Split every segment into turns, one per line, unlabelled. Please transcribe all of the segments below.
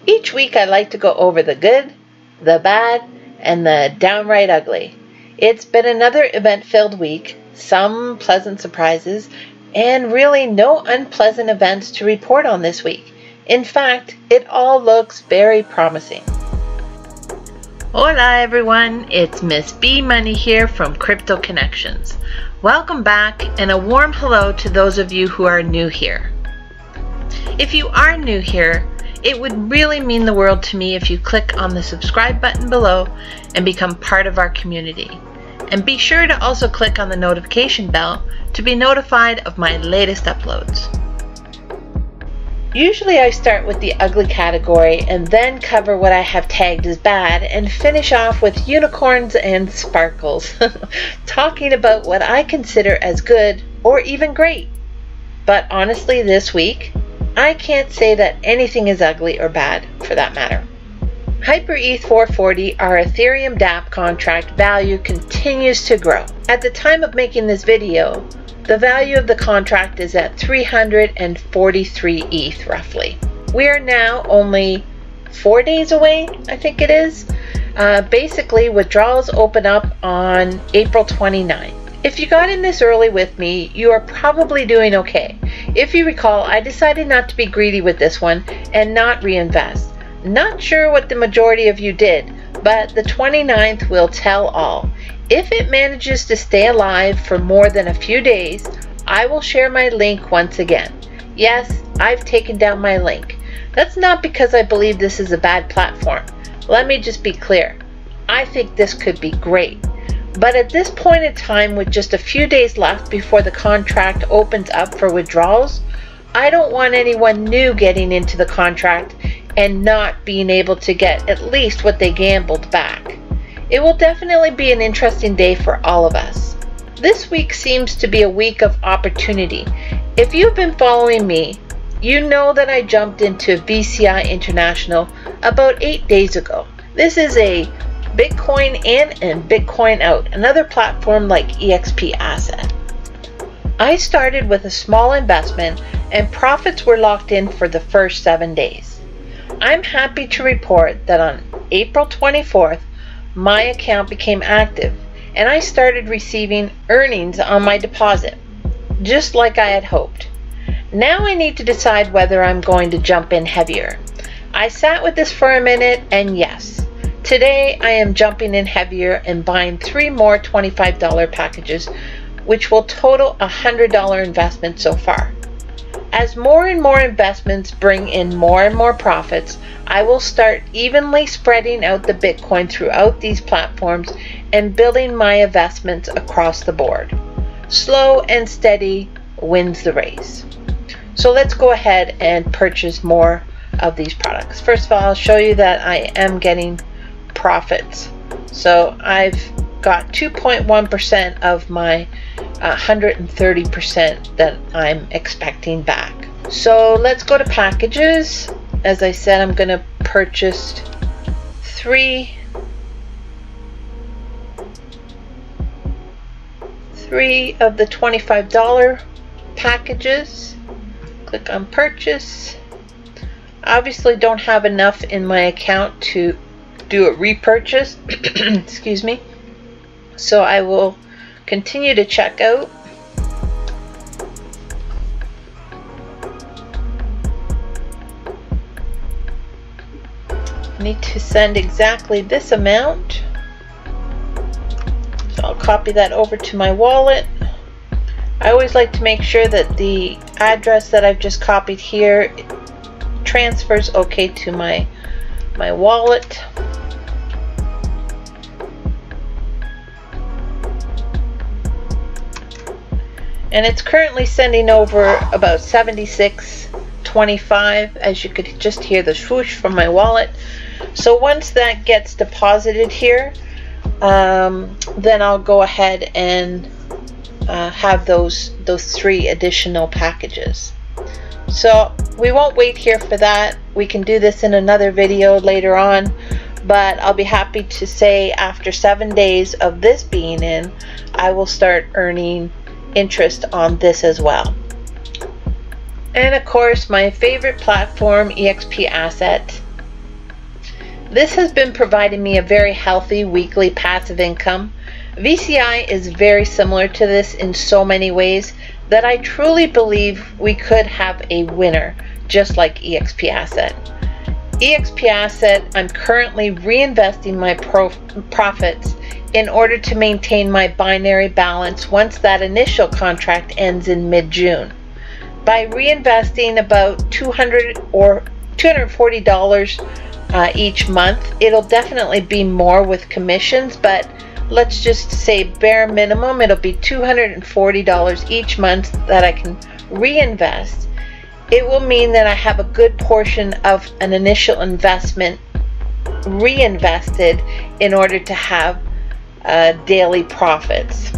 Each week I like to go over the good, the bad, and the downright ugly. It's been another event-filled week, some pleasant surprises, and really no unpleasant events to report on this week. In fact, it all looks very promising. Hola everyone, it's Miss B Money here from Crypto Connections. Welcome back and a warm hello to those of you who are new here. If you are new here, it would really mean the world to me if you click on the subscribe button below and become part of our community. And be sure to also click on the notification bell to be notified of my latest uploads. Usually I start with the ugly category and then cover what I have tagged as bad and finish off with unicorns and sparkles, talking about what I consider as good or even great. But honestly, this week, I can't say that anything is ugly or bad for that matter. HyperETH 440, our Ethereum dApp contract value continues to grow. At the time of making this video, the value of the contract is at 343 ETH roughly. We are now only 4 days away, I think it is. Basically, withdrawals open up on April 29th. If you got in this early with me, you are probably doing okay. If you recall, I decided not to be greedy with this one and not reinvest. Not sure what the majority of you did, but the 29th will tell all. If it manages to stay alive for more than a few days, I will share my link once again. Yes, I've taken down my link. That's not because I believe this is a bad platform. Let me just be clear. I think this could be great. But at this point in time, with just a few days left before the contract opens up for withdrawals, I don't want anyone new getting into the contract and not being able to get at least what they gambled back. It will definitely be an interesting day for all of us. This week seems to be a week of opportunity. If you've been following me, you know that I jumped into VCI International about 8 days ago. This is a Bitcoin in and Bitcoin out, another platform like EXP Asset. I started with a small investment and profits were locked in for the first 7 days. I'm happy to report that on April 24th, my account became active and I started receiving earnings on my deposit, just like I had hoped. Now I need to decide whether I'm going to jump in heavier. I sat with this for a minute and yes, today I am jumping in heavier and buying 3 more $25 packages, which will total a $100 investment so far. As more and more investments bring in more and more profits, I will start evenly spreading out the Bitcoin throughout these platforms and building my investments across the board. Slow and steady wins the race. So let's go ahead and purchase more of these products. First of all, I'll show you that I am getting profits. So I've got 2.1% of my 130% that I'm expecting back. So let's go to packages. As I said, I'm going to purchase 3 of the $25 packages. Click on purchase. Obviously don't have enough in my account to do a repurchase. Excuse me. So I will continue to check out. I need to send exactly this amount. So I'll copy that over to my wallet. I always like to make sure that the address that I've just copied here transfers okay to my wallet. And it's currently sending over about 76.25, as you could just hear the swoosh from my wallet. So once that gets deposited here, then I'll go ahead and have those 3 additional packages. So we won't wait here for that. We can do this in another video later on, but I'll be happy to say after 7 days of this being in, I will start earning interest on this as well. And of course, my favorite platform, EXP Asset. This has been providing me a very healthy weekly passive income. VCI is very similar to this in so many ways that I truly believe we could have a winner, just like EXP Asset. EXP Asset, I'm currently reinvesting my profits in order to maintain my binary balance once that initial contract ends in mid-June. By reinvesting about $200 or $240 each month, it'll definitely be more with commissions, but let's just say bare minimum, it'll be $240 each month that I can reinvest. It will mean that I have a good portion of an initial investment reinvested in order to have daily profits.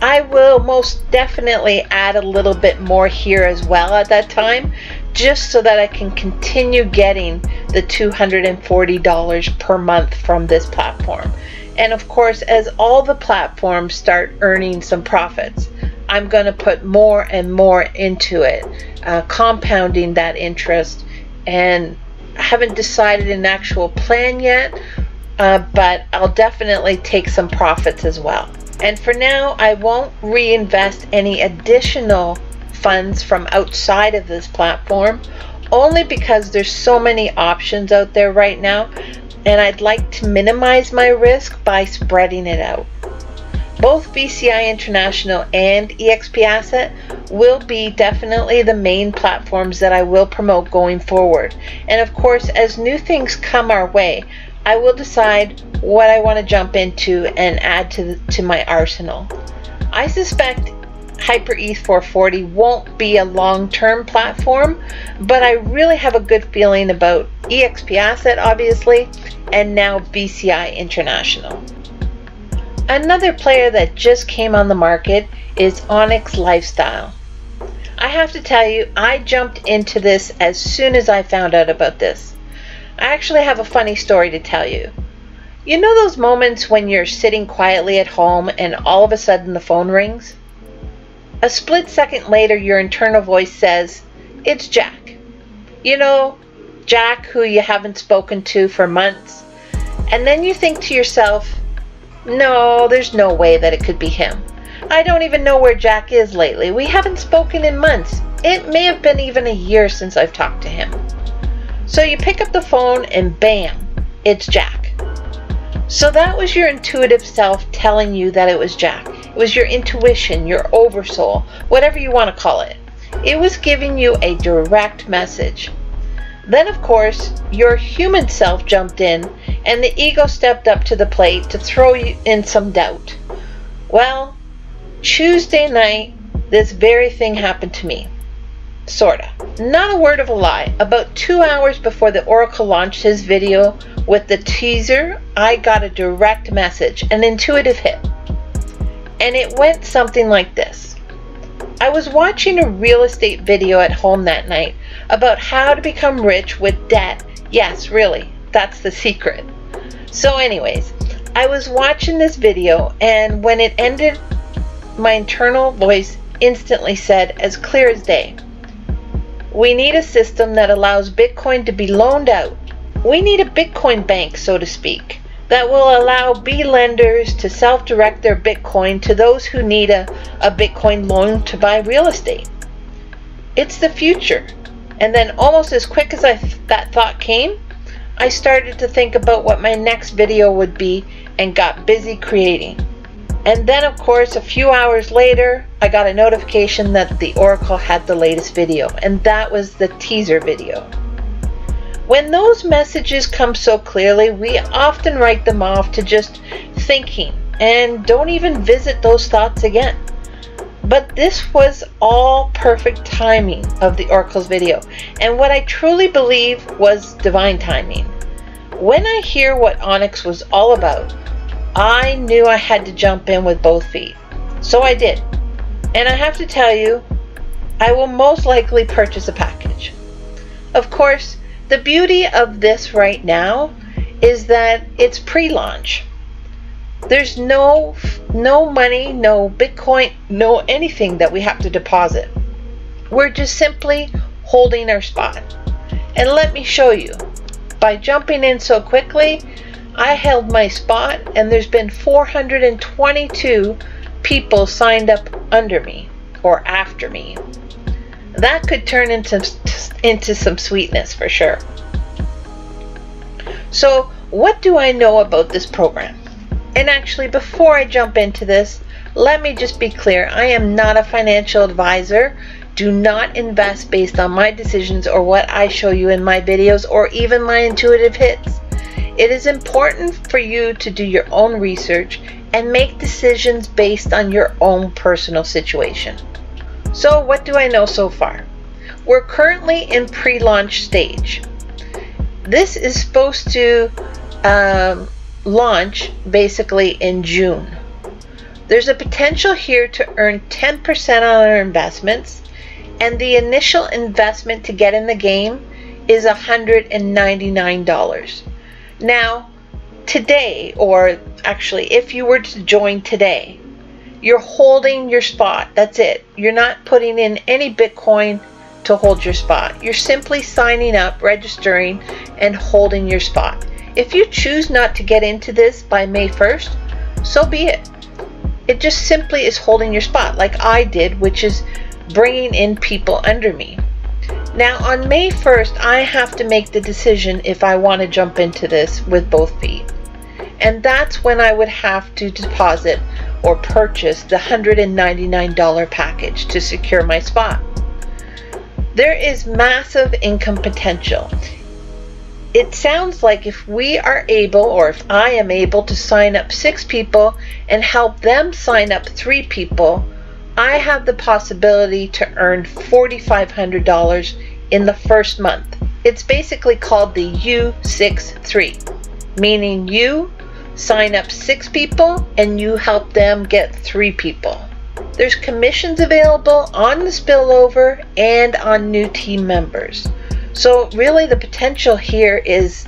I will most definitely add a little bit more here as well at that time, just so that I can continue getting the $240 per month from this platform. And of course, as all the platforms start earning some profits, I'm going to put more and more into it, compounding that interest. And I haven't decided an actual plan yet, but I'll definitely take some profits as well. And for now, I won't reinvest any additional funds from outside of this platform, only because there's so many options out there right now, and I'd like to minimize my risk by spreading it out. Both VCI International and EXP Asset will be definitely the main platforms that I will promote going forward. And of course, as new things come our way, I will decide what I want to jump into and add to my arsenal. I suspect HyperETH 440 won't be a long-term platform, but I really have a good feeling about EXP Asset, obviously, and now VCI International. Another player that just came on the market is Onyx Lifestyle. I have to tell you, I jumped into this as soon as I found out about this. I actually have a funny story to tell you. You know those moments when you're sitting quietly at home and all of a sudden the phone rings? A split second later, your internal voice says, "It's Jack." You know, Jack who you haven't spoken to for months. And then you think to yourself, no, there's no way that it could be him. I don't even know where Jack is lately. We haven't spoken in months. It may have been even a year since I've talked to him. So you pick up the phone and bam, it's Jack. So that was your intuitive self telling you that it was Jack. It was your intuition, your oversoul, whatever you want to call it. It was giving you a direct message. Then, of course, your human self jumped in and the ego stepped up to the plate to throw you in some doubt. Well, Tuesday night, this very thing happened to me. Sorta. Not a word of a lie. About 2 hours before the Oracle launched his video with the teaser, I got a direct message, an intuitive hit. And it went something like this. I was watching a real estate video at home that night about how to become rich with debt. Yes, really, that's the secret. So anyways, I was watching this video, and when it ended, my internal voice instantly said, as clear as day, "We need a system that allows Bitcoin to be loaned out. We need a Bitcoin bank, so to speak, that will allow B lenders to self-direct their Bitcoin to those who need a Bitcoin loan to buy real estate. It's the future." And then almost as quick as that thought came, I started to think about what my next video would be and got busy creating. And then, of course, a few hours later, I got a notification that the Oracle had the latest video, and that was the teaser video. When those messages come so clearly, we often write them off to just thinking and don't even visit those thoughts again. But this was all perfect timing of the Oracle's video, and what I truly believe was divine timing. When I hear what Onyx was all about, I knew I had to jump in with both feet. So I did. And I have to tell you, I will most likely purchase a package. Of course, the beauty of this right now is that it's pre-launch. There's no money, no Bitcoin, no anything that we have to deposit. We're just simply holding our spot. And let me show you. By jumping in so quickly, I held my spot, and there's been 422 people signed up under me or after me. That could turn into some sweetness for sure. So what do I know about this program? And actually, before I jump into this, let me just be clear. I am not a financial advisor. Do not invest based on my decisions or what I show you in my videos or even my intuitive hits. It is important for you to do your own research and make decisions based on your own personal situation. So what do I know so far? We're currently in pre-launch stage. This is supposed to launch basically in June. There's a potential here to earn 10% on our investments, and the initial investment to get in the game is $199. Now, today, or actually if you were to join today, you're holding your spot. That's it. You're not putting in any Bitcoin to hold your spot. You're simply signing up, registering, and holding your spot. If you choose not to get into this by May 1st, so be it. It just simply is holding your spot like I did, which is bringing in people under me. Now on May 1st, I have to make the decision if I want to jump into this with both feet. And that's when I would have to deposit or purchase the $199 package to secure my spot. There is massive income potential. It sounds like if we are able, or if I am able to sign up 6 people and help them sign up 3 people, I have the possibility to earn $4,500 in the first month. It's basically called the U63, meaning you sign up 6 people and you help them get 3 people. There's commissions available on the spillover and on new team members. So really the potential here is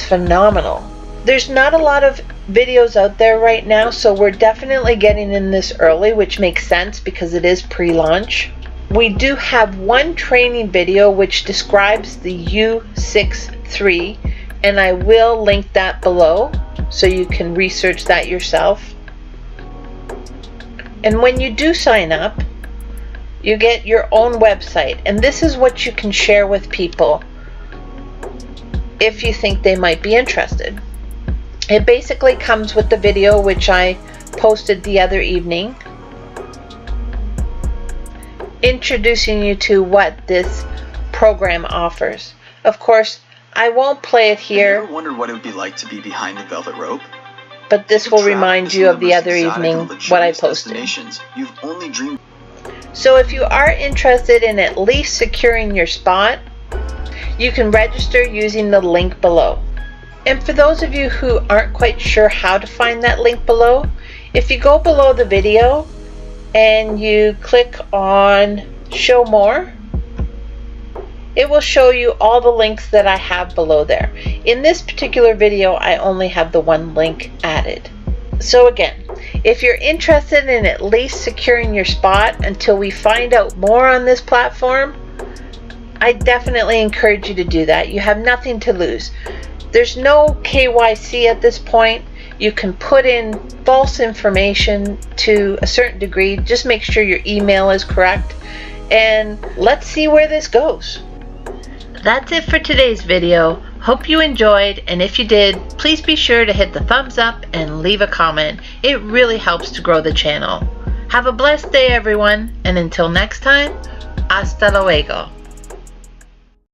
phenomenal. There's not a lot of videos out there right now, so we're definitely getting in this early, which makes sense because it is pre-launch. We do have one training video which describes the U63, and I will link that below so you can research that yourself. And when you do sign up, you get your own website, and this is what you can share with people if you think they might be interested. It basically comes with the video which I posted the other evening, introducing you to what this program offers. Of course, I won't play it here.
Have you ever wondered what it would be like to be behind the velvet rope?
But this will remind you of the other evening what I posted.
You've only dreamed.
So if you are interested in at least securing your spot, you can register using the link below. And for those of you who aren't quite sure how to find that link below, if you go below the video and you click on show more, it will show you all the links that I have below there. In this particular video, I only have the one link added. So again, if you're interested in at least securing your spot until we find out more on this platform, I definitely encourage you to do that. You have nothing to lose. There's no KYC at this point. You can put in false information to a certain degree. Just make sure your email is correct, and let's see where this goes. That's it for today's video. Hope you enjoyed, and if you did, please be sure to hit the thumbs up and leave a comment. It really helps to grow the channel. Have a blessed day, everyone, and until next time, hasta luego.